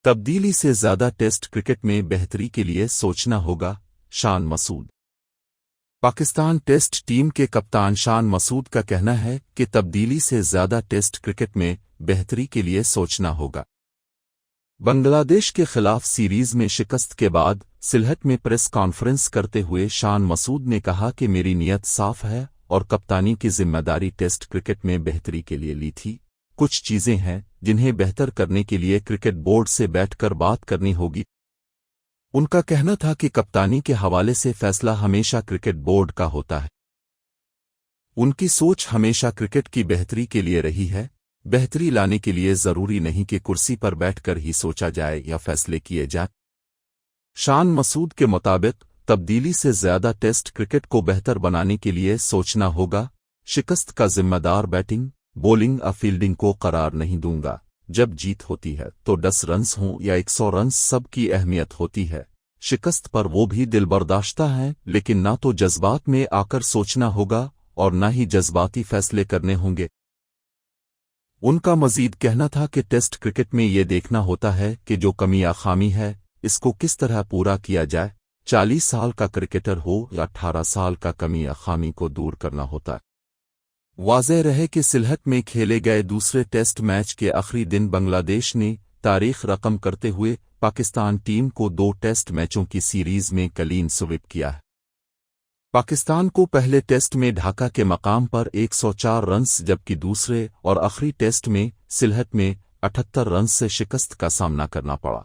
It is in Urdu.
تبدیلی سے زیادہ ٹیسٹ کرکٹ میں بہتری کے لیے سوچنا ہوگا شان مسعود۔ پاکستان ٹیسٹ ٹیم کے کپتان شان مسعود کا کہنا ہے کہ تبدیلی سے زیادہ ٹیسٹ کرکٹ میں بہتری کے لیے سوچنا ہوگا۔ بنگلہ دیش کے خلاف سیریز میں شکست کے بعد سلہٹ میں پریس کانفرنس کرتے ہوئے شان مسعود نے کہا کہ میری نیت صاف ہے اور کپتانی کی ذمہ داری ٹیسٹ کرکٹ میں بہتری کے لیے لی تھی۔ کچھ چیزیں ہیں جنہیں بہتر کرنے کے لیے کرکٹ بورڈ سے بیٹھ کر بات کرنی ہوگی۔ ان کا کہنا تھا کہ کپتانی کے حوالے سے فیصلہ ہمیشہ کرکٹ بورڈ کا ہوتا ہے۔ ان کی سوچ ہمیشہ کرکٹ کی بہتری کے لیے رہی ہے۔ بہتری لانے کے لیے ضروری نہیں کہ کرسی پر بیٹھ کر ہی سوچا جائے یا فیصلے کیے جائیں۔ شان مسعود کے مطابق تبدیلی سے زیادہ ٹیسٹ کرکٹ کو بہتر بنانے کے لیے سوچنا ہوگا۔ شکست کا ذمہ دار بیٹنگ، بولنگ اور فیلڈنگ کو قرار نہیں دوں گا۔ جب جیت ہوتی ہے تو 10 رنز ہوں یا 100 رنز، سب کی اہمیت ہوتی ہے۔ شکست پر وہ بھی دل برداشتہ ہیں، لیکن نہ تو جذبات میں آ کر سوچنا ہوگا اور نہ ہی جذباتی فیصلے کرنے ہوں گے۔ ان کا مزید کہنا تھا کہ ٹیسٹ کرکٹ میں یہ دیکھنا ہوتا ہے کہ جو کمی یا خامی ہے اس کو کس طرح پورا کیا جائے۔ 40 سال کا کرکٹر ہو یا 18 سال کا، کمی یا خامی کو دور کرنا ہوتا ہے۔ واضح رہے کہ سلہٹ میں کھیلے گئے دوسرے ٹیسٹ میچ کے آخری دن بنگلہ دیش نے تاریخ رقم کرتے ہوئے پاکستان ٹیم کو 2 ٹیسٹ میچوں کی سیریز میں کلین سویپ کیا ہے۔ پاکستان کو پہلے ٹیسٹ میں ڈھاکہ کے مقام پر 104 رنز، جبکہ دوسرے اور آخری ٹیسٹ میں سلہٹ میں 78 رنز سے شکست کا سامنا کرنا پڑا۔